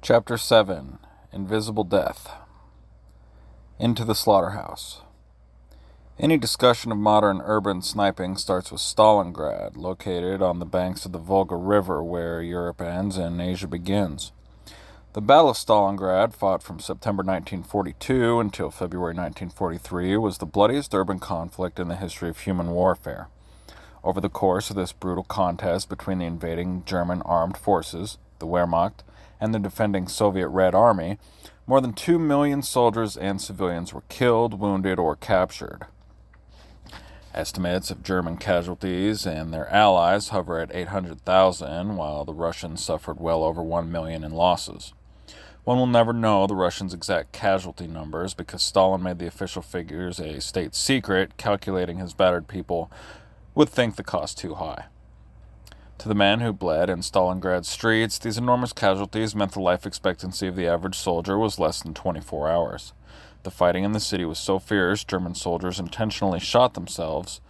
Chapter 7. Invisible Death. Into the Slaughterhouse. Any discussion of modern urban sniping starts with Stalingrad, located on the banks of the Volga River where Europe ends and Asia begins. The Battle of Stalingrad, fought from September 1942 until February 1943, was the bloodiest urban conflict in the history of human warfare. Over the course of this brutal contest between the invading German armed forces, the Wehrmacht, and the defending Soviet Red Army, more than 2 million soldiers and civilians were killed, wounded, or captured. Estimates of German casualties and their allies hover at 800,000, while the Russians suffered well over 1 million in losses. One will never know the Russians' exact casualty numbers because Stalin made the official figures a state secret, calculating his battered people would think the cost too high. To the men who bled in Stalingrad's streets, these enormous casualties meant the life expectancy of the average soldier was less than 24 hours. The fighting in the city was so fierce, German soldiers intentionally shot themselves,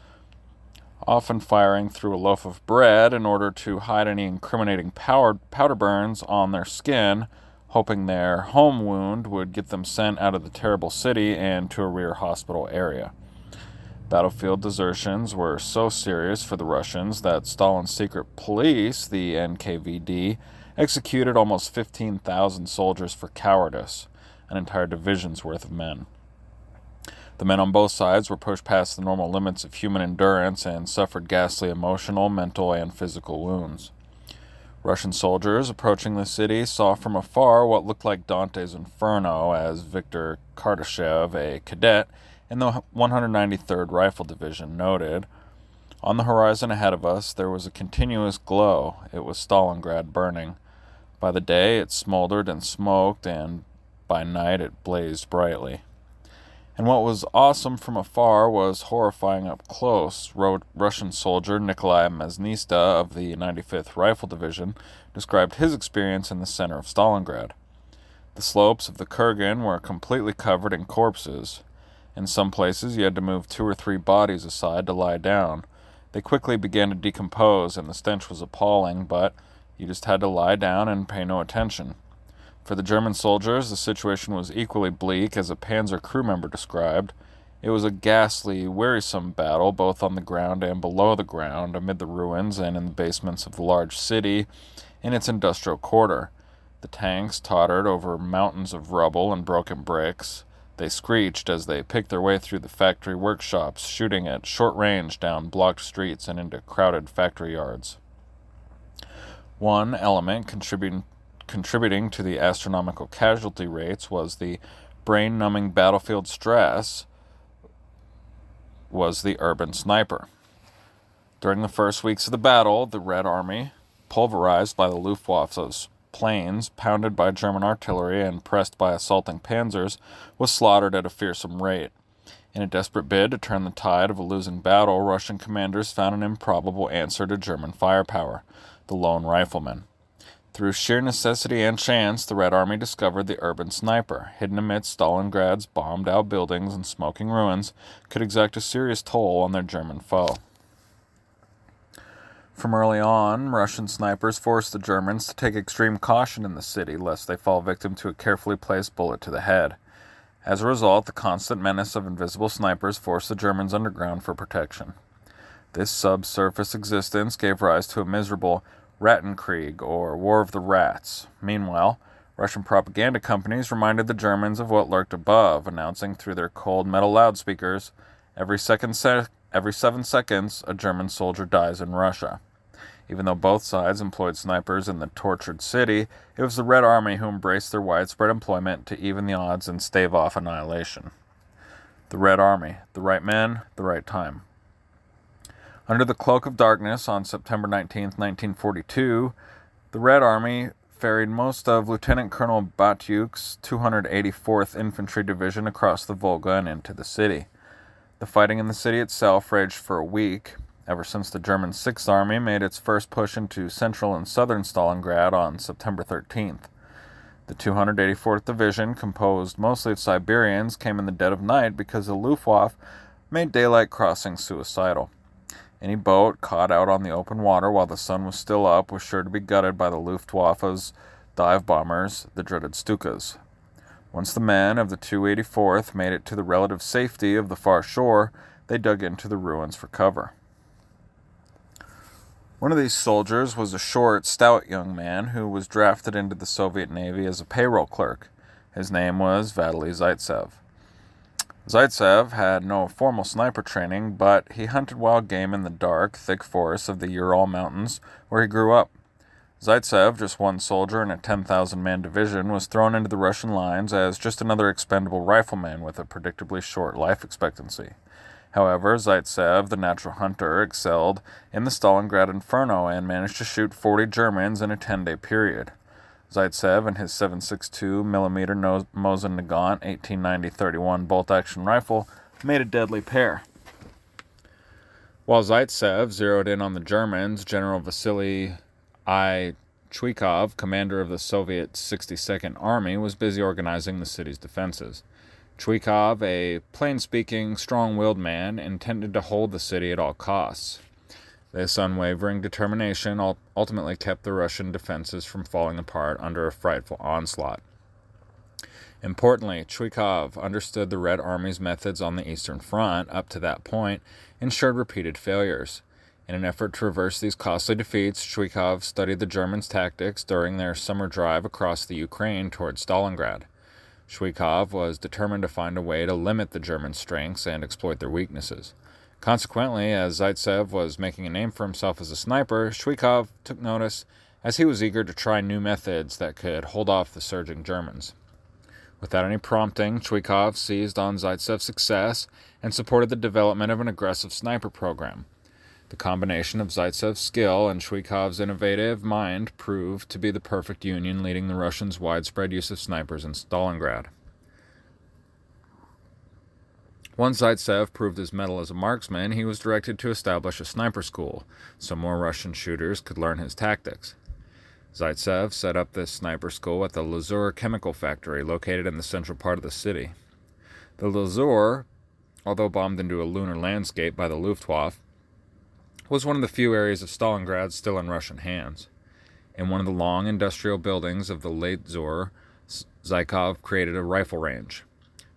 often firing through a loaf of bread in order to hide any incriminating powder burns on their skin, hoping their home wound would get them sent out of the terrible city and to a rear hospital area. Battlefield desertions were so serious for the Russians that Stalin's secret police, the NKVD, executed almost 15,000 soldiers for cowardice, an entire division's worth of men. The men on both sides were pushed past the normal limits of human endurance and suffered ghastly emotional, mental, and physical wounds. Russian soldiers approaching the city saw from afar what looked like Dante's Inferno as Viktor Kardashev, a cadet in the 193rd Rifle Division, noted. On the horizon ahead of us, there was a continuous glow. It was Stalingrad burning. By the day, it smoldered and smoked, and by night, it blazed brightly. And what was awesome from afar was horrifying up close. Russian soldier Nikolai Maznista of the 95th Rifle Division described his experience in the center of Stalingrad. The slopes of the Kurgan were completely covered in corpses. In some places, you had to move 2 or 3 bodies aside to lie down. They quickly began to decompose, and the stench was appalling, but you just had to lie down and pay no attention. For the German soldiers, the situation was equally bleak, as a Panzer crew member described. It was a ghastly, wearisome battle, both on the ground and below the ground, amid the ruins and in the basements of the large city, in its industrial quarter. The tanks tottered over mountains of rubble and broken bricks. They screeched as they picked their way through the factory workshops, shooting at short range down blocked streets and into crowded factory yards. One element contributing to the astronomical casualty rates was the brain-numbing battlefield stress was the urban sniper. During the first weeks of the battle, the Red Army, pulverized by the Luftwaffe's planes, pounded by German artillery and pressed by assaulting panzers, was slaughtered at a fearsome rate. In a desperate bid to turn the tide of a losing battle, Russian commanders found an improbable answer to German firepower: the lone rifleman. Through sheer necessity and chance, the Red Army discovered the urban sniper, hidden amidst Stalingrad's bombed-out buildings and smoking ruins, could exact a serious toll on their German foe. From early on, Russian snipers forced the Germans to take extreme caution in the city, lest they fall victim to a carefully placed bullet to the head. As a result, the constant menace of invisible snipers forced the Germans underground for protection. This subsurface existence gave rise to a miserable Rattenkrieg, or War of the Rats. Meanwhile, Russian propaganda companies reminded the Germans of what lurked above, announcing through their cold metal loudspeakers, every 7 seconds, a German soldier dies in Russia. Even though both sides employed snipers in the tortured city, it was the Red Army who embraced their widespread employment to even the odds and stave off annihilation. The Red Army, the right men, the right time. Under the cloak of darkness on September 19, 1942, the Red Army ferried most of Lieutenant Colonel Batyuk's 284th Infantry Division across the Volga and into the city. The fighting in the city itself raged for a week, ever since the German 6th Army made its first push into central and southern Stalingrad on September 13th. The 284th Division, composed mostly of Siberians, came in the dead of night because the Luftwaffe made daylight crossing suicidal. Any boat caught out on the open water while the sun was still up was sure to be gutted by the Luftwaffe's dive bombers, the dreaded Stukas. Once the men of the 284th made it to the relative safety of the far shore, they dug into the ruins for cover. One of these soldiers was a short, stout young man who was drafted into the Soviet Navy as a payroll clerk. His name was Vitaly Zaitsev. Zaitsev had no formal sniper training, but he hunted wild game in the dark, thick forests of the Ural Mountains, where he grew up. Zaitsev, just one soldier in a 10,000-man division, was thrown into the Russian lines as just another expendable rifleman with a predictably short life expectancy. However, Zaitsev, the natural hunter, excelled in the Stalingrad Inferno and managed to shoot 40 Germans in a 10-day period. Zaitsev and his 7.62 mm Mosin Nagant 1890-31 bolt-action rifle made a deadly pair. While Zaitsev zeroed in on the Germans, General Vasily I. Chuikov, commander of the Soviet 62nd Army, was busy organizing the city's defenses. Chuikov, a plain-speaking, strong-willed man, intended to hold the city at all costs. This unwavering determination ultimately kept the Russian defenses from falling apart under a frightful onslaught. Importantly, Chuikov understood the Red Army's methods on the Eastern Front, up to that point, ensured repeated failures. In an effort to reverse these costly defeats, Chuikov studied the Germans' tactics during their summer drive across the Ukraine toward Stalingrad. Chuikov was determined to find a way to limit the German strengths and exploit their weaknesses. Consequently, as Zaitsev was making a name for himself as a sniper, Chuikov took notice, as he was eager to try new methods that could hold off the surging Germans. Without any prompting, Chuikov seized on Zaitsev's success and supported the development of an aggressive sniper program. The combination of Zaitsev's skill and Chuikov's innovative mind proved to be the perfect union, leading the Russians' widespread use of snipers in Stalingrad. Once Zaitsev proved his mettle as a marksman, he was directed to establish a sniper school, so more Russian shooters could learn his tactics. Zaitsev set up this sniper school at the Lazur chemical factory located in the central part of the city. The Lazur, although bombed into a lunar landscape by the Luftwaffe, was one of the few areas of Stalingrad still in Russian hands. In one of the long industrial buildings of the Lazur, Zaitsev created a rifle range.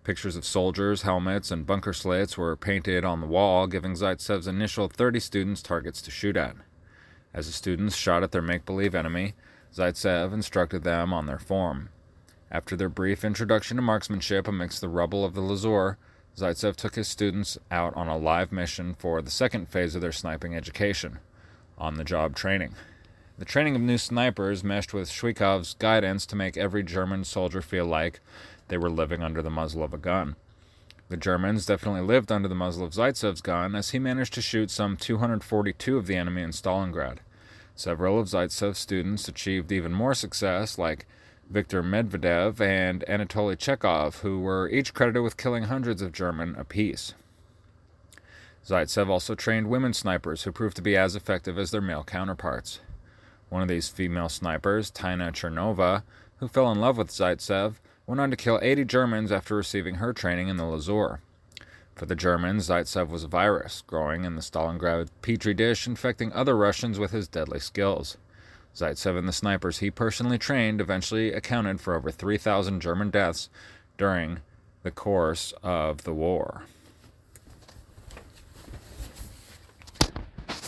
Pictures of soldiers, helmets, and bunker slits were painted on the wall, giving Zaitsev's initial 30 students targets to shoot at. As the students shot at their make-believe enemy, Zaitsev instructed them on their form. After their brief introduction to marksmanship amidst the rubble of the Lazur, Zaitsev took his students out on a live mission for the second phase of their sniping education, on-the-job training. The training of new snipers meshed with Chuikov's guidance to make every German soldier feel like they were living under the muzzle of a gun. The Germans definitely lived under the muzzle of Zaitsev's gun, as he managed to shoot some 242 of the enemy in Stalingrad. Several of Zaitsev's students achieved even more success, like Viktor Medvedev and Anatoly Chekhov, who were each credited with killing hundreds of German apiece. Zaitsev also trained women snipers who proved to be as effective as their male counterparts. One of these female snipers, Taina Chernova, who fell in love with Zaitsev, went on to kill 80 Germans after receiving her training in the Lazur. For the Germans, Zaitsev was a virus, growing in the Stalingrad petri dish, infecting other Russians with his deadly skills. Zaitsev and the snipers he personally trained eventually accounted for over 3,000 German deaths during the course of the war.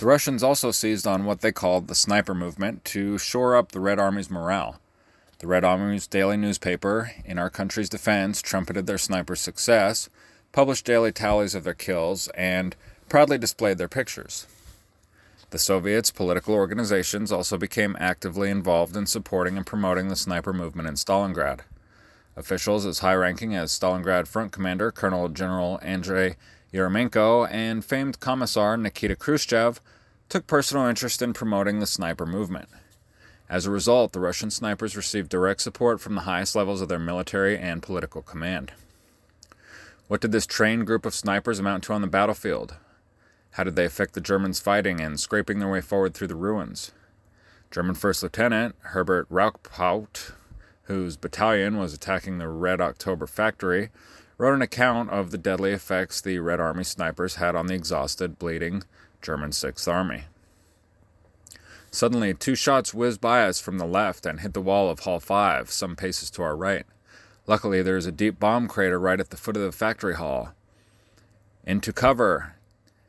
The Russians also seized on what they called the sniper movement to shore up the Red Army's morale. The Red Army's daily newspaper, in our country's defense, trumpeted their snipers' success, published daily tallies of their kills, and proudly displayed their pictures. The Soviets' political organizations also became actively involved in supporting and promoting the sniper movement in Stalingrad. Officials as high-ranking as Stalingrad Front Commander Colonel General Andrei Yeremenko and famed Commissar Nikita Khrushchev took personal interest in promoting the sniper movement. As a result, the Russian snipers received direct support from the highest levels of their military and political command. What did this trained group of snipers amount to on the battlefield? How did they affect the Germans fighting and scraping their way forward through the ruins? German First Lieutenant Herbert Rauchpaut, whose battalion was attacking the Red October factory, wrote an account of the deadly effects the Red Army snipers had on the exhausted, bleeding German Sixth Army. Suddenly, 2 shots whizzed by us from the left and hit the wall of Hall 5, some paces to our right. Luckily, there is a deep bomb crater right at the foot of the factory hall. Into cover!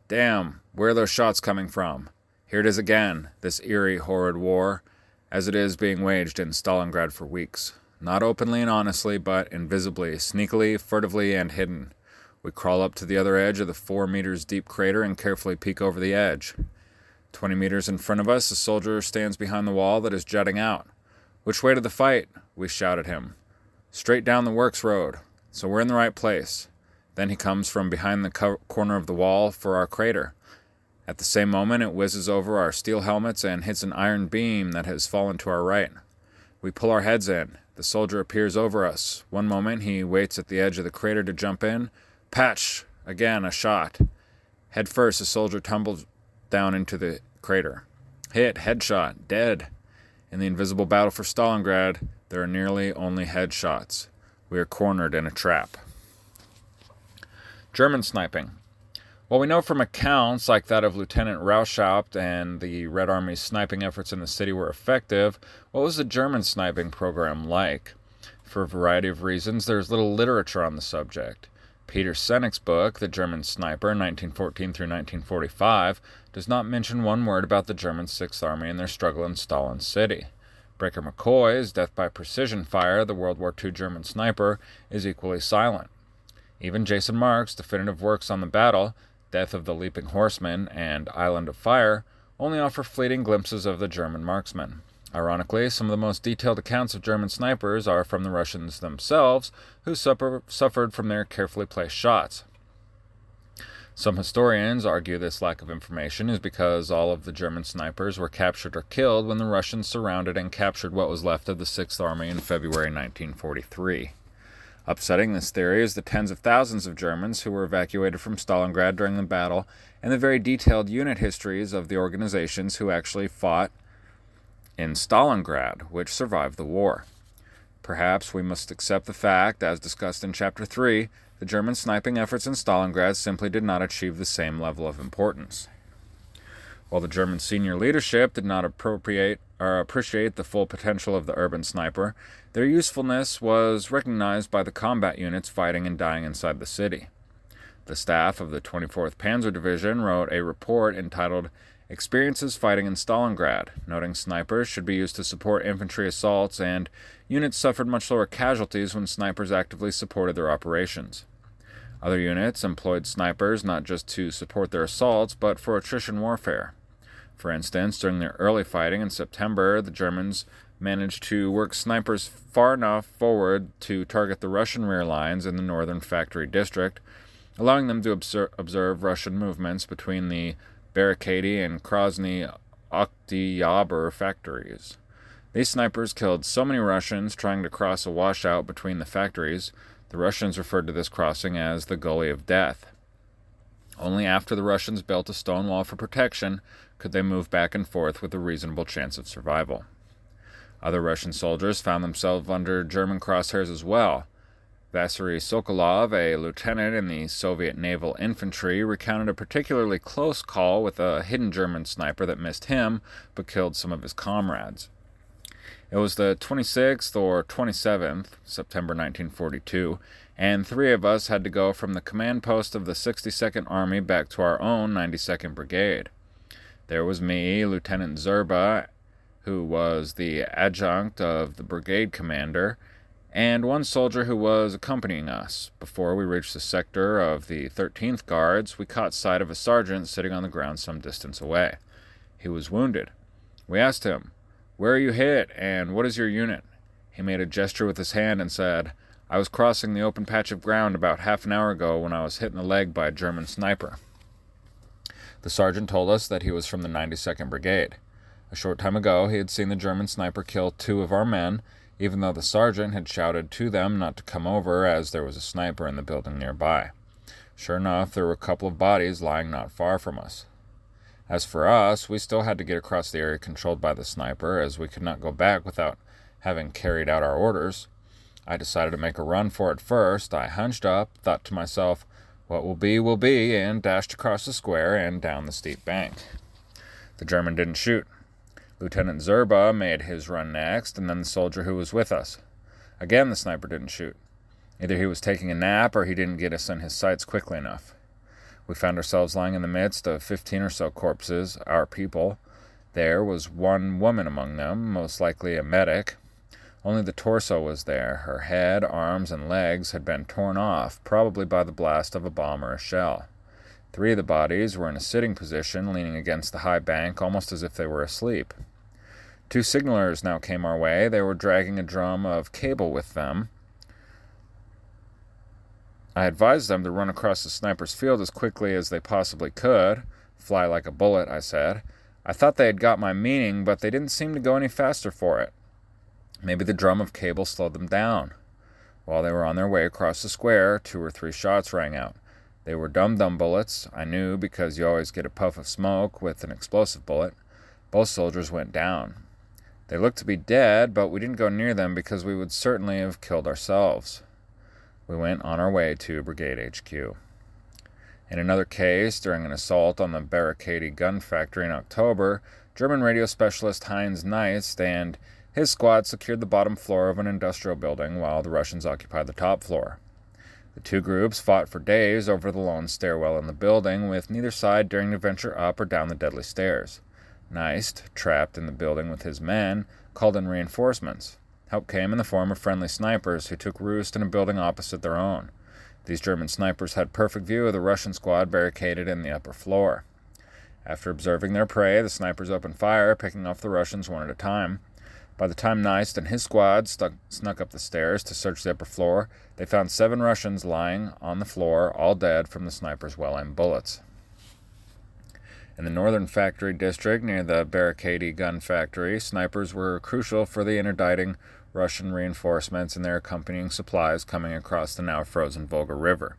Damn, where are those shots coming from? Here it is again, this eerie, horrid war, as it is being waged in Stalingrad for weeks. Not openly and honestly, but invisibly, sneakily, furtively, and hidden. We crawl up to the other edge of the 4 meters deep crater and carefully peek over the edge. 20 meters in front of us, a soldier stands behind the wall that is jutting out. Which way to the fight? We shout at him. Straight down the works road. So we're in the right place. Then he comes from behind the corner of the wall for our crater. At the same moment, it whizzes over our steel helmets and hits an iron beam that has fallen to our right. We pull our heads in. The soldier appears over us. One moment, he waits at the edge of the crater to jump in. Patch! Again, a shot. Head first, the soldier tumbles down into the crater. Hit, headshot, dead. In the invisible battle for Stalingrad, there are nearly only headshots. We are cornered in a trap. German sniping. While we know from accounts like that of Lieutenant Rauschhaupt and the Red Army's sniping efforts in the city were effective, what was the German sniping program like? For a variety of reasons, there is little literature on the subject. Peter Senek's book, The German Sniper, 1914 through 1945, does not mention one word about the German Sixth Army and their struggle in Stalin City. Breaker McCoy's Death by Precision Fire, the World War II German sniper, is equally silent. Even Jason Mark's definitive works on the battle, Death of the Leaping Horseman and Island of Fire, only offer fleeting glimpses of the German marksmen. Ironically, some of the most detailed accounts of German snipers are from the Russians themselves, who suffered from their carefully placed shots. Some historians argue this lack of information is because all of the German snipers were captured or killed when the Russians surrounded and captured what was left of the Sixth Army in February 1943. Upsetting this theory is the tens of thousands of Germans who were evacuated from Stalingrad during the battle and the very detailed unit histories of the organizations who actually fought in Stalingrad, which survived the war. Perhaps we must accept the fact, as discussed in Chapter 3, the German sniping efforts in Stalingrad simply did not achieve the same level of importance. While the German senior leadership did not appreciate the full potential of the urban sniper, their usefulness was recognized by the combat units fighting and dying inside the city. The staff of the 24th Panzer Division wrote a report entitled Experiences Fighting in Stalingrad, noting snipers should be used to support infantry assaults and units suffered much lower casualties when snipers actively supported their operations. Other units employed snipers not just to support their assaults, but for attrition warfare. For instance, during their early fighting in September, the Germans managed to work snipers far enough forward to target the Russian rear lines in the northern factory district, allowing them to observe Russian movements between the Barricady and Krasny Oktyabr factories. These snipers killed so many Russians trying to cross a washout between the factories, the Russians referred to this crossing as the Gully of Death. Only after the Russians built a stone wall for protection could they move back and forth with a reasonable chance of survival. Other Russian soldiers found themselves under German crosshairs as well. Vasily Sokolov, a lieutenant in the Soviet Naval Infantry, recounted a particularly close call with a hidden German sniper that missed him but killed some of his comrades. It was the 26th or 27th, September 1942, and 3 of us had to go from the command post of the 62nd Army back to our own 92nd Brigade. There was me, Lieutenant Zerba, who was the adjunct of the brigade commander, and 1 soldier who was accompanying us. Before we reached the sector of the 13th Guards, we caught sight of a sergeant sitting on the ground some distance away. He was wounded. We asked him, "Where are you hit, and what is your unit?" He made a gesture with his hand and said, "I was crossing the open patch of ground about half an hour ago when I was hit in the leg by a German sniper." The sergeant told us that he was from the 92nd Brigade. A short time ago, he had seen the German sniper kill 2 of our men, even though the sergeant had shouted to them not to come over as there was a sniper in the building nearby. Sure enough, there were a couple of bodies lying not far from us. As for us, we still had to get across the area controlled by the sniper, as we could not go back without having carried out our orders. I decided to make a run for it first. I hunched up, thought to myself, what will be, and dashed across the square and down the steep bank. The German didn't shoot. Lieutenant Zerba made his run next, and then the soldier who was with us. Again, the sniper didn't shoot. Either he was taking a nap or he didn't get us in his sights quickly enough. We found ourselves lying in the midst of 15 or so corpses, our people. There was one woman among them, most likely a medic. Only the torso was there. Her head, arms, and legs had been torn off, probably by the blast of a bomb or a shell. 3 of the bodies were in a sitting position, leaning against the high bank, almost as if they were asleep. 2 signalers now came our way. They were dragging a drum of cable with them. I advised them to run across the sniper's field as quickly as they possibly could. Fly like a bullet, I said. I thought they had got my meaning, but they didn't seem to go any faster for it. Maybe the drum of cable slowed them down. While they were on their way across the square, 2 or 3 shots rang out. They were dum-dum bullets, I knew, because you always get a puff of smoke with an explosive bullet. Both soldiers went down. They looked to be dead, but we didn't go near them because we would certainly have killed ourselves. We went on our way to Brigade HQ. In another case, during an assault on the Barricade gun factory in October, German radio specialist Heinz Neist and his squad secured the bottom floor of an industrial building while the Russians occupied the top floor. The 2 groups fought for days over the lone stairwell in the building, with neither side daring to venture up or down the deadly stairs. Neist, trapped in the building with his men, called in reinforcements. Help came in the form of friendly snipers who took roost in a building opposite their own. These German snipers had perfect view of the Russian squad barricaded in the upper floor. After observing their prey, the snipers opened fire, picking off the Russians one at a time. By the time Neist and his squad snuck up the stairs to search the upper floor, they found 7 Russians lying on the floor, all dead from the snipers' well-aimed bullets. In the northern factory district near the Barricade gun factory, snipers were crucial for the interdicting Russian reinforcements and their accompanying supplies coming across the now frozen Volga River.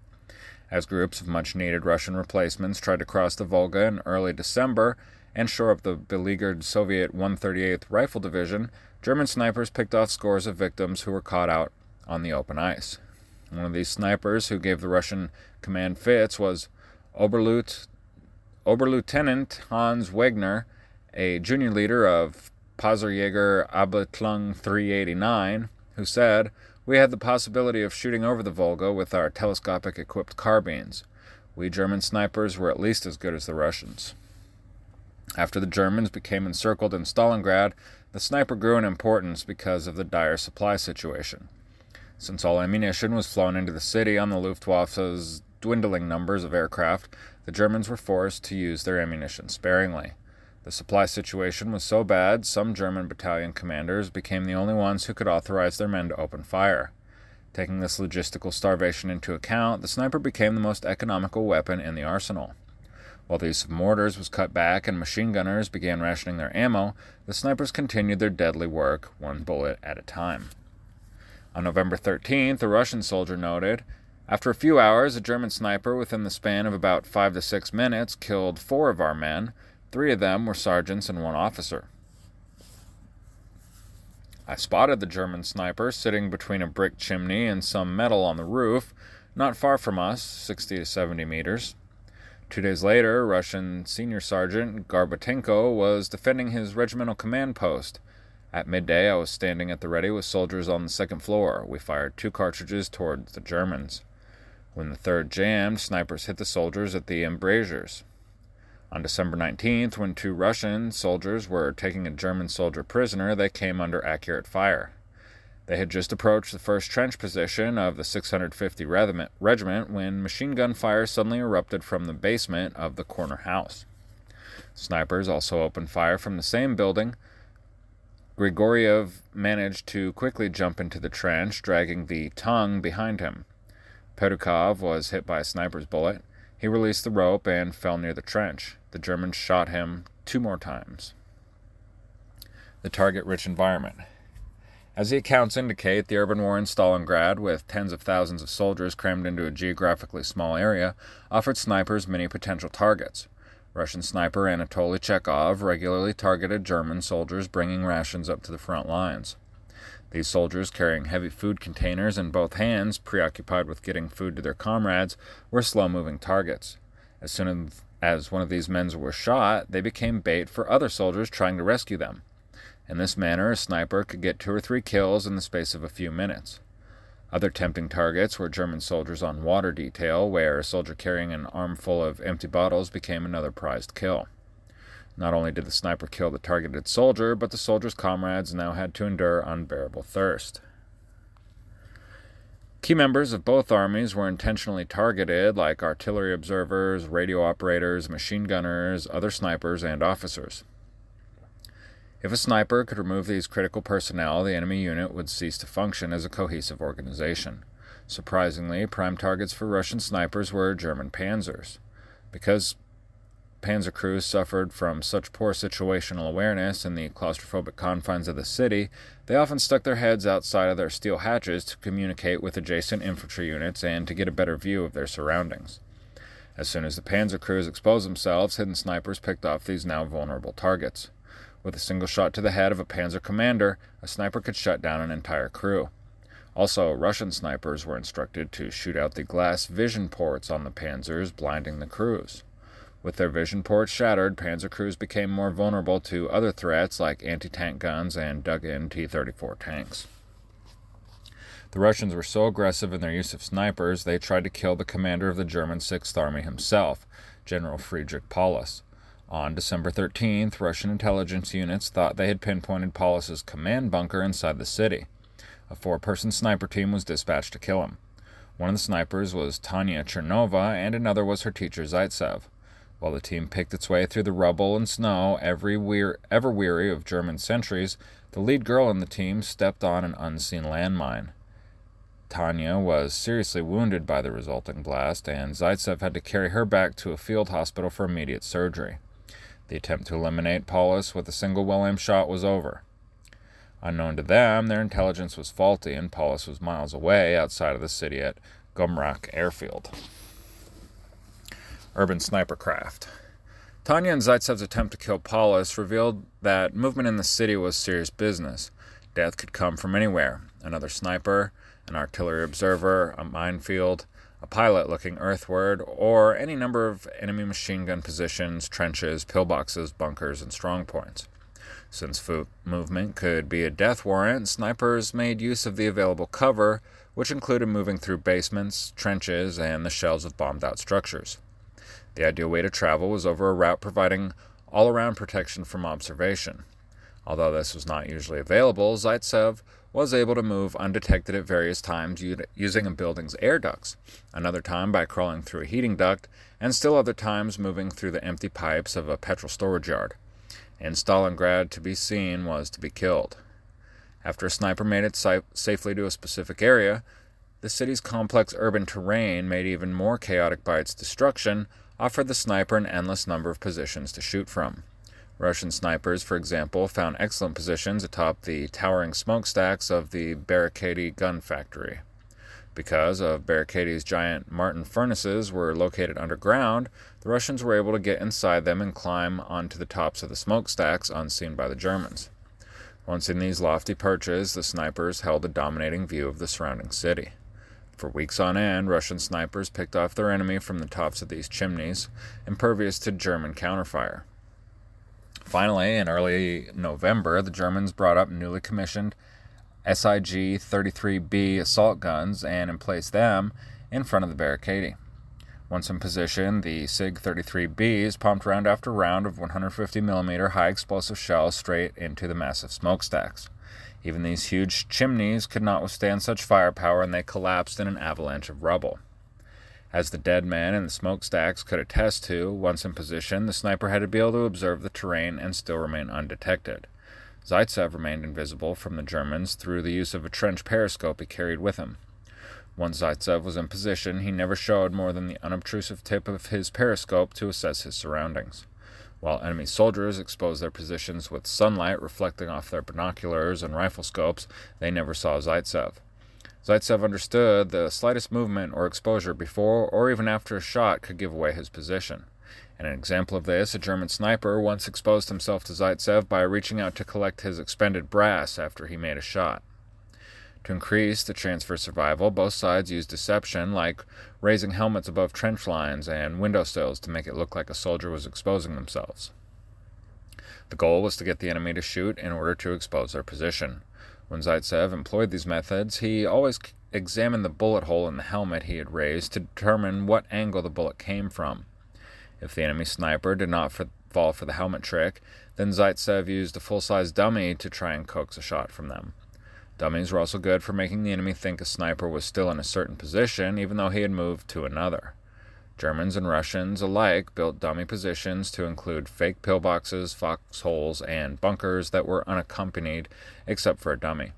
As groups of much-needed Russian replacements tried to cross the Volga in early December and shore up the beleaguered Soviet 138th Rifle Division, German snipers picked off scores of victims who were caught out on the open ice. One of these snipers who gave the Russian command fits was Oberlieutenant Hans Wegner, a junior leader of Panzerjäger Abteilung 389, who said, "We had the possibility of shooting over the Volga with our telescopic-equipped carbines. We German snipers were at least as good as the Russians." After the Germans became encircled in Stalingrad, the sniper grew in importance because of the dire supply situation. Since all ammunition was flown into the city on the Luftwaffe's dwindling numbers of aircraft, the Germans were forced to use their ammunition sparingly. The supply situation was so bad, some German battalion commanders became the only ones who could authorize their men to open fire. Taking this logistical starvation into account, the sniper became the most economical weapon in the arsenal. While the use of mortars was cut back and machine gunners began rationing their ammo, the snipers continued their deadly work, 1 bullet at a time. On November 13th, a Russian soldier noted, "After a few hours, a German sniper within the span of about 5 to 6 minutes killed 4 of our men. 3 of them were sergeants and 1 officer." I spotted the German sniper sitting between a brick chimney and some metal on the roof, not far from us, 60 to 70 meters. 2 days later, Russian Senior Sergeant Gorbatenko was defending his regimental command post. At midday, I was standing at the ready with soldiers on the 2nd floor. We fired 2 cartridges towards the Germans. When the 3rd jammed, snipers hit the soldiers at the embrasures. On December 19th, when 2 Russian soldiers were taking a German soldier prisoner, they came under accurate fire. They had just approached the first trench position of the 650 Regiment when machine gun fire suddenly erupted from the basement of the corner house. Snipers also opened fire from the same building. Grigoriev managed to quickly jump into the trench, dragging the tongue behind him. Perukov was hit by a sniper's bullet. He released the rope and fell near the trench. The Germans shot him 2 more times. The target-rich environment. As the accounts indicate, the urban war in Stalingrad, with tens of thousands of soldiers crammed into a geographically small area, offered snipers many potential targets. Russian sniper Anatoly Chekhov regularly targeted German soldiers bringing rations up to the front lines. These soldiers, carrying heavy food containers in both hands, preoccupied with getting food to their comrades, were slow-moving targets. As soon as one of these men was shot, they became bait for other soldiers trying to rescue them. In this manner, a sniper could get 2 or 3 kills in the space of a few minutes. Other tempting targets were German soldiers on water detail, where a soldier carrying an armful of empty bottles became another prized kill. Not only did the sniper kill the targeted soldier, but the soldier's comrades now had to endure unbearable thirst. Key members of both armies were intentionally targeted, like artillery observers, radio operators, machine gunners, other snipers, and officers. If a sniper could remove these critical personnel, the enemy unit would cease to function as a cohesive organization. Surprisingly, prime targets for Russian snipers were German panzers. Because panzer crews suffered from such poor situational awareness in the claustrophobic confines of the city, they often stuck their heads outside of their steel hatches to communicate with adjacent infantry units and to get a better view of their surroundings. As soon as the panzer crews exposed themselves, hidden snipers picked off these now vulnerable targets. With a single shot to the head of a panzer commander, a sniper could shut down an entire crew. Also, Russian snipers were instructed to shoot out the glass vision ports on the panzers, blinding the crews. With their vision ports shattered, panzer crews became more vulnerable to other threats like anti-tank guns and dug-in T-34 tanks. The Russians were so aggressive in their use of snipers, they tried to kill the commander of the German 6th Army himself, General Friedrich Paulus. On December 13th, Russian intelligence units thought they had pinpointed Paulus's command bunker inside the city. A 4-person sniper team was dispatched to kill him. One of the snipers was Tanya Chernova, and another was her teacher Zaitsev. While the team picked its way through the rubble and snow, ever weary of German sentries, the lead girl in the team stepped on an unseen landmine. Tanya was seriously wounded by the resulting blast, and Zaitsev had to carry her back to a field hospital for immediate surgery. The attempt to eliminate Paulus with a single well-aimed shot was over. Unknown to them, their intelligence was faulty, and Paulus was miles away outside of the city at Gomrak Airfield. Urban sniper craft. Tanya and Zaitsev's attempt to kill Paulus revealed that movement in the city was serious business. Death could come from anywhere: another sniper, an artillery observer, a minefield, a pilot looking earthward, or any number of enemy machine gun positions, trenches, pillboxes, bunkers, and strongpoints. Since movement could be a death warrant, snipers made use of the available cover, which included moving through basements, trenches, and the shells of bombed-out structures. The ideal way to travel was over a route providing all-around protection from observation. Although this was not usually available, Zaitsev was able to move undetected at various times using a building's air ducts, another time by crawling through a heating duct, and still other times moving through the empty pipes of a petrol storage yard. In Stalingrad, to be seen was to be killed. After a sniper made it safely to a specific area, the city's complex urban terrain, made even more chaotic by its destruction, offered the sniper an endless number of positions to shoot from. Russian snipers, for example, found excellent positions atop the towering smokestacks of the Barricadi gun factory. Because of Barricadi's giant Martin furnaces were located underground, the Russians were able to get inside them and climb onto the tops of the smokestacks unseen by the Germans. Once in these lofty perches, the snipers held a dominating view of the surrounding city. For weeks on end, Russian snipers picked off their enemy from the tops of these chimneys, impervious to German counterfire. Finally, in early November, the Germans brought up newly commissioned SIG-33B assault guns and emplaced them in front of the Barricadi. Once in position, the SIG-33Bs pumped round after round of 150mm high-explosive shells straight into the massive smokestacks. Even these huge chimneys could not withstand such firepower, and they collapsed in an avalanche of rubble. As the dead men in the smokestacks could attest to, once in position, the sniper had to be able to observe the terrain and still remain undetected. Zaitsev remained invisible from the Germans through the use of a trench periscope he carried with him. Once Zaitsev was in position, he never showed more than the unobtrusive tip of his periscope to assess his surroundings. While enemy soldiers exposed their positions with sunlight reflecting off their binoculars and rifle scopes, they never saw Zaitsev. Zaitsev understood the slightest movement or exposure before or even after a shot could give away his position. In an example of this, a German sniper once exposed himself to Zaitsev by reaching out to collect his expended brass after he made a shot. To increase the chance for survival, both sides used deception, like raising helmets above trench lines and windowsills to make it look like a soldier was exposing themselves. The goal was to get the enemy to shoot in order to expose their position. When Zaitsev employed these methods, he always examined the bullet hole in the helmet he had raised to determine what angle the bullet came from. If the enemy sniper did not fall for the helmet trick, then Zaitsev used a full-size dummy to try and coax a shot from them. Dummies were also good for making the enemy think a sniper was still in a certain position, even though he had moved to another. Germans and Russians alike built dummy positions to include fake pillboxes, foxholes, and bunkers that were unaccompanied except for a dummy.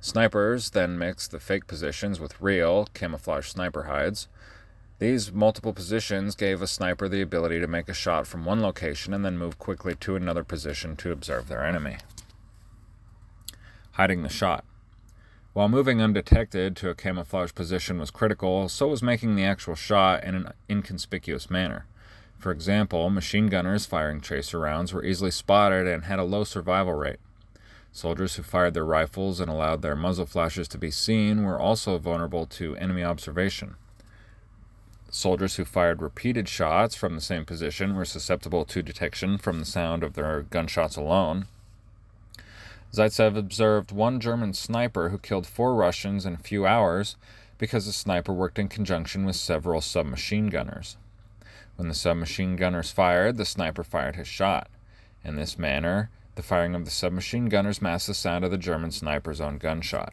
Snipers then mixed the fake positions with real, camouflage sniper hides. These multiple positions gave a sniper the ability to make a shot from one location and then move quickly to another position to observe their enemy. Hiding the shot. While moving undetected to a camouflage position was critical, so was making the actual shot in an inconspicuous manner. For example, machine gunners firing tracer rounds were easily spotted and had a low survival rate. Soldiers who fired their rifles and allowed their muzzle flashes to be seen were also vulnerable to enemy observation. Soldiers who fired repeated shots from the same position were susceptible to detection from the sound of their gunshots alone. Zaitsev observed one German sniper who killed 4 Russians in a few hours because the sniper worked in conjunction with several submachine gunners. When the submachine gunners fired, the sniper fired his shot. In this manner, the firing of the submachine gunners masked the sound of the German sniper's own gunshot.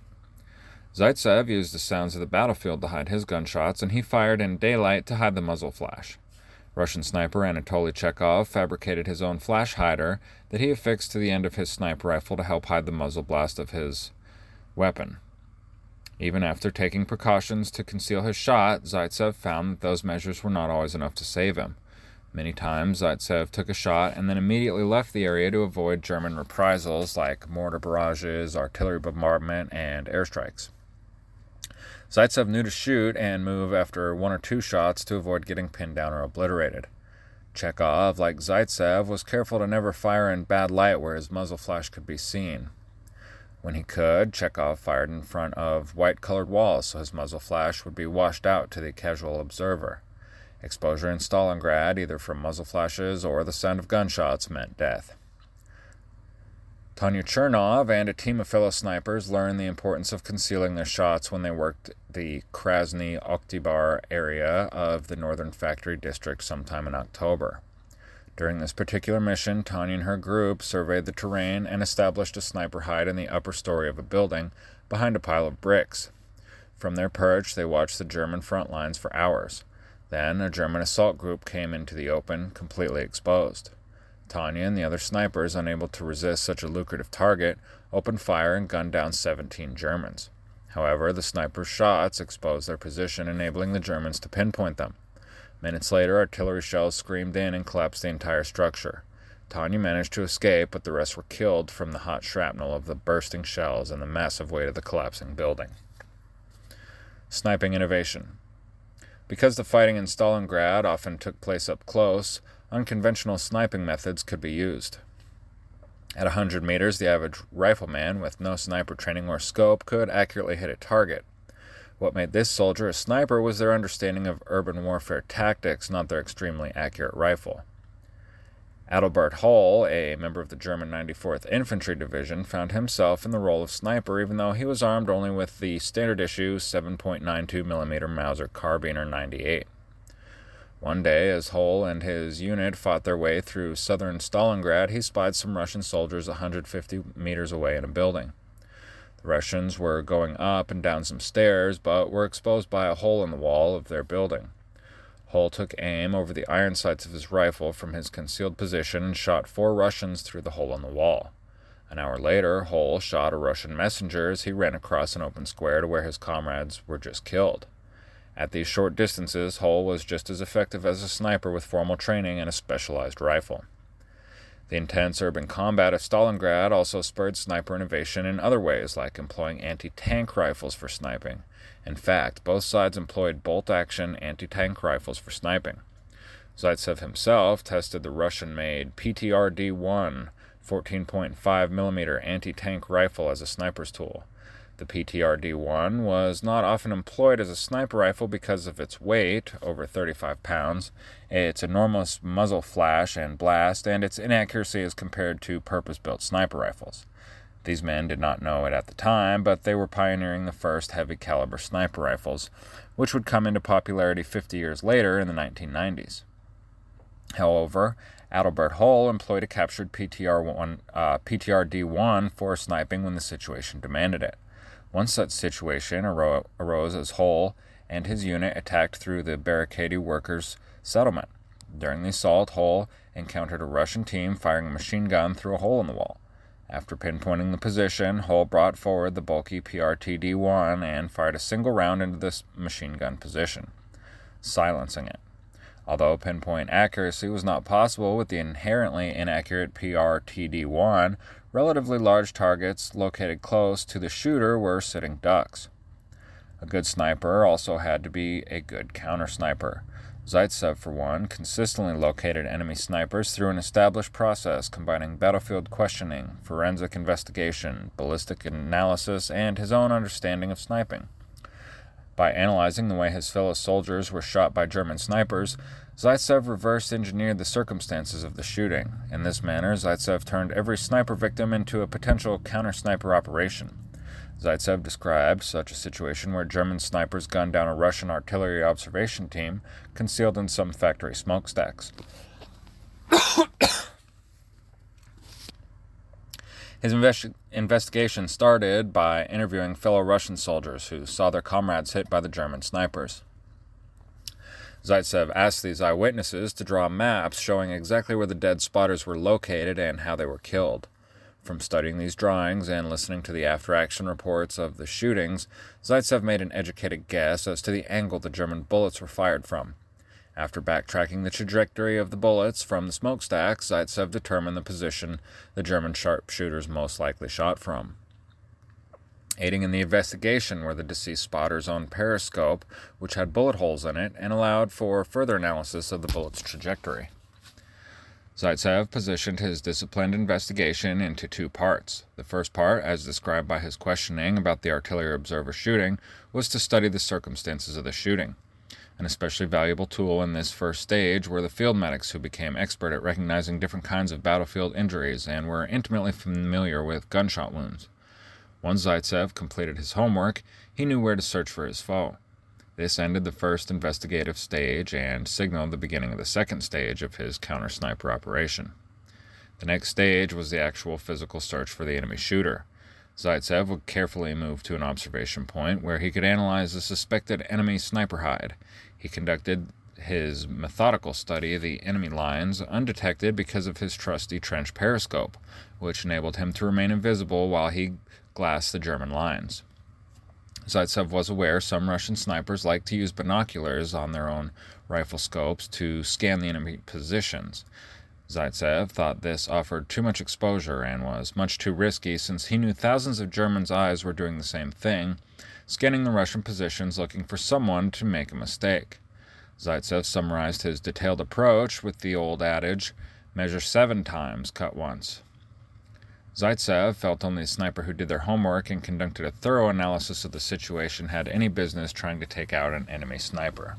Zaitsev used the sounds of the battlefield to hide his gunshots, and he fired in daylight to hide the muzzle flash. Russian sniper Anatoly Chekhov fabricated his own flash hider that he affixed to the end of his sniper rifle to help hide the muzzle blast of his weapon. Even after taking precautions to conceal his shot, Zaitsev found that those measures were not always enough to save him. Many times, Zaitsev took a shot and then immediately left the area to avoid German reprisals like mortar barrages, artillery bombardment, and airstrikes. Zaitsev knew to shoot and move after 1 or 2 shots to avoid getting pinned down or obliterated. Chekhov, like Zaitsev, was careful to never fire in bad light where his muzzle flash could be seen. When he could, Chekhov fired in front of white-colored walls so his muzzle flash would be washed out to the casual observer. Exposure in Stalingrad, either from muzzle flashes or the sound of gunshots, meant death. Tanya Chernov and a team of fellow snipers learned the importance of concealing their shots when they worked the Krasny Oktyabar area of the northern factory district sometime in October. During this particular mission, Tanya and her group surveyed the terrain and established a sniper hide in the upper story of a building behind a pile of bricks. From their perch, they watched the German front lines for hours. Then a German assault group came into the open, completely exposed. Tanya and the other snipers, unable to resist such a lucrative target, opened fire and gunned down 17 Germans. However, the snipers' shots exposed their position, enabling the Germans to pinpoint them. Minutes later, artillery shells screamed in and collapsed the entire structure. Tanya managed to escape, but the rest were killed from the hot shrapnel of the bursting shells and the massive weight of the collapsing building. Sniping innovation. Because the fighting in Stalingrad often took place up close, unconventional sniping methods could be used. At 100 meters, the average rifleman with no sniper training or scope could accurately hit a target. What made this soldier a sniper was their understanding of urban warfare tactics, not their extremely accurate rifle. Adalbert Hull, a member of the German 94th Infantry Division, found himself in the role of sniper even though he was armed only with the standard-issue 7.92mm Mauser carbine 98. One day, as Hull and his unit fought their way through southern Stalingrad, he spied some Russian soldiers 150 meters away in a building. The Russians were going up and down some stairs, but were exposed by a hole in the wall of their building. Hull took aim over the iron sights of his rifle from his concealed position and shot 4 Russians through the hole in the wall. An hour later, Hull shot a Russian messenger as he ran across an open square to where his comrades were just killed. At these short distances, Hull was just as effective as a sniper with formal training and a specialized rifle. The intense urban combat of Stalingrad also spurred sniper innovation in other ways, like employing anti-tank rifles for sniping. In fact, both sides employed bolt-action anti-tank rifles for sniping. Zaitsev himself tested the Russian-made PTRD-1 14.5mm anti-tank rifle as a sniper's tool. The PTRD-1 was not often employed as a sniper rifle because of its weight, over 35 pounds, its enormous muzzle flash and blast, and its inaccuracy as compared to purpose-built sniper rifles. These men did not know it at the time, but they were pioneering the first heavy-caliber sniper rifles, which would come into popularity 50 years later in the 1990s. However, Adalbert Hull employed a captured PTRD-1 for sniping when the situation demanded it. One such situation arose as Hull and his unit attacked through the barricaded workers' settlement. During the assault, Hull encountered a Russian team firing a machine gun through a hole in the wall. After pinpointing the position, Hull brought forward the bulky PRTD-1 and fired a single round into this machine gun position, silencing it. Although pinpoint accuracy was not possible with the inherently inaccurate PRTD-1, relatively large targets located close to the shooter were sitting ducks. A good sniper also had to be a good counter-sniper. Zaitsev, for one, consistently located enemy snipers through an established process combining battlefield questioning, forensic investigation, ballistic analysis, and his own understanding of sniping. By analyzing the way his fellow soldiers were shot by German snipers, Zaitsev reverse-engineered the circumstances of the shooting. In this manner, Zaitsev turned every sniper victim into a potential counter-sniper operation. Zaitsev described such a situation where German snipers gunned down a Russian artillery observation team concealed in some factory smokestacks. His investigation started by interviewing fellow Russian soldiers who saw their comrades hit by the German snipers. Zaitsev asked these eyewitnesses to draw maps showing exactly where the dead spotters were located and how they were killed. From studying these drawings and listening to the after-action reports of the shootings, Zaitsev made an educated guess as to the angle the German bullets were fired from. After backtracking the trajectory of the bullets from the smokestacks, Zaitsev determined the position the German sharpshooters most likely shot from. Aiding in the investigation were the deceased spotter's own periscope, which had bullet holes in it and allowed for further analysis of the bullet's trajectory. Zaitsev positioned his disciplined investigation into two parts. The first part, as described by his questioning about the artillery observer shooting, was to study the circumstances of the shooting. An especially valuable tool in this first stage were the field medics who became expert at recognizing different kinds of battlefield injuries and were intimately familiar with gunshot wounds. Once Zaitsev completed his homework, he knew where to search for his foe. This ended the first investigative stage and signaled the beginning of the second stage of his counter-sniper operation. The next stage was the actual physical search for the enemy shooter. Zaitsev would carefully move to an observation point where he could analyze the suspected enemy sniper hide. He conducted his methodical study of the enemy lines undetected because of his trusty trench periscope, which enabled him to remain invisible while he glassed the German lines. Zaitsev was aware some Russian snipers like to use binoculars on their own rifle scopes to scan the enemy positions. Zaitsev thought this offered too much exposure and was much too risky since he knew thousands of Germans' eyes were doing the same thing, scanning the Russian positions looking for someone to make a mistake. Zaitsev summarized his detailed approach with the old adage, measure 7 times, cut once. Zaitsev felt only a sniper who did their homework and conducted a thorough analysis of the situation had any business trying to take out an enemy sniper.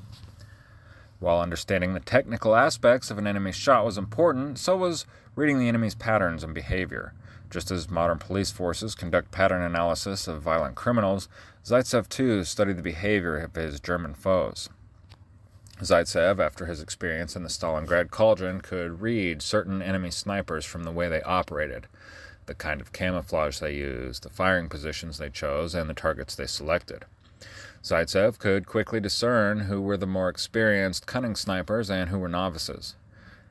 While understanding the technical aspects of an enemy's shot was important, so was reading the enemy's patterns and behavior. Just as modern police forces conduct pattern analysis of violent criminals, Zaitsev too studied the behavior of his German foes. Zaitsev, after his experience in the Stalingrad cauldron, could read certain enemy snipers from the way they operated, the kind of camouflage they used, the firing positions they chose, and the targets they selected. Zaitsev could quickly discern who were the more experienced, cunning snipers and who were novices.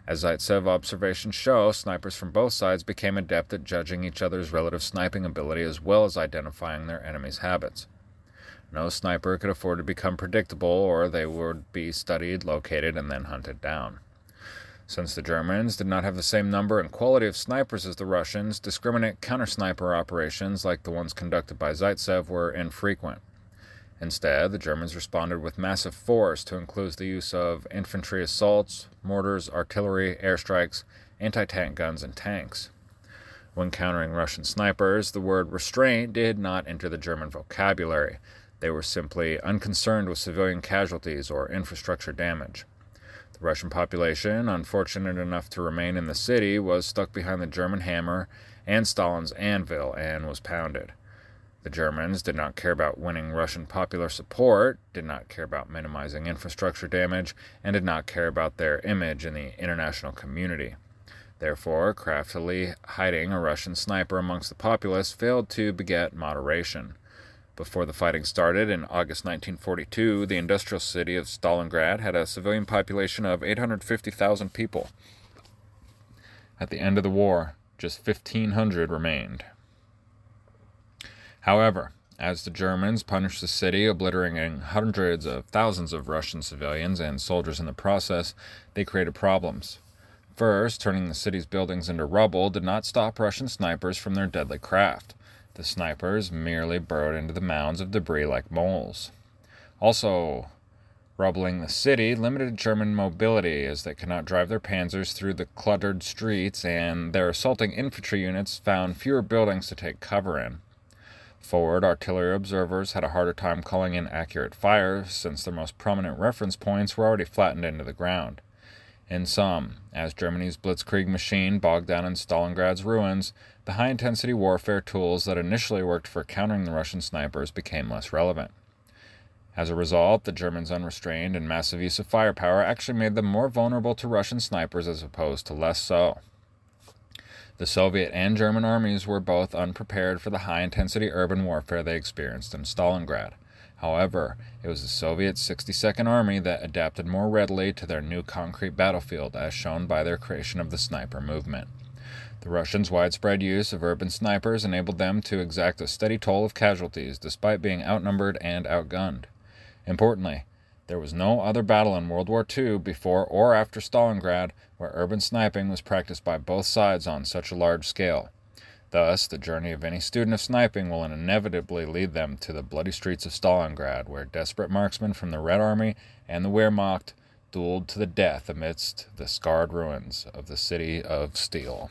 As Zaitsev observations show, snipers from both sides became adept at judging each other's relative sniping ability as well as identifying their enemies' habits. No sniper could afford to become predictable, or they would be studied, located, and then hunted down. Since the Germans did not have the same number and quality of snipers as the Russians, discriminate counter-sniper operations like the ones conducted by Zaitsev were infrequent. Instead, the Germans responded with massive force to include the use of infantry assaults, mortars, artillery, airstrikes, anti-tank guns, and tanks. When countering Russian snipers, the word restraint did not enter the German vocabulary. They were simply unconcerned with civilian casualties or infrastructure damage. The Russian population, unfortunate enough to remain in the city, was stuck behind the German hammer and Stalin's anvil and was pounded. The Germans did not care about winning Russian popular support, did not care about minimizing infrastructure damage, and did not care about their image in the international community. Therefore, craftily hiding a Russian sniper amongst the populace failed to beget moderation. Before the fighting started in August 1942, the industrial city of Stalingrad had a civilian population of 850,000 people. At the end of the war, just 1,500 remained. However, as the Germans punished the city, obliterating hundreds of thousands of Russian civilians and soldiers in the process, they created problems. First, turning the city's buildings into rubble did not stop Russian snipers from their deadly craft. The snipers merely burrowed into the mounds of debris like moles. Also, rubbling the city limited German mobility, as they could not drive their panzers through the cluttered streets, and their assaulting infantry units found fewer buildings to take cover in. Forward artillery observers had a harder time calling in accurate fire, since their most prominent reference points were already flattened into the ground. In sum, as Germany's blitzkrieg machine bogged down in Stalingrad's ruins, the high-intensity warfare tools that initially worked for countering the Russian snipers became less relevant. As a result, the Germans' unrestrained and massive use of firepower actually made them more vulnerable to Russian snipers as opposed to less so. The Soviet and German armies were both unprepared for the high-intensity urban warfare they experienced in Stalingrad. However, it was the Soviet 62nd Army that adapted more readily to their new concrete battlefield, as shown by their creation of the sniper movement. The Russians' widespread use of urban snipers enabled them to exact a steady toll of casualties, despite being outnumbered and outgunned. Importantly, there was no other battle in World War II before or after Stalingrad where urban sniping was practiced by both sides on such a large scale. Thus, the journey of any student of sniping will inevitably lead them to the bloody streets of Stalingrad, where desperate marksmen from the Red Army and the Wehrmacht dueled to the death amidst the scarred ruins of the City of Steel.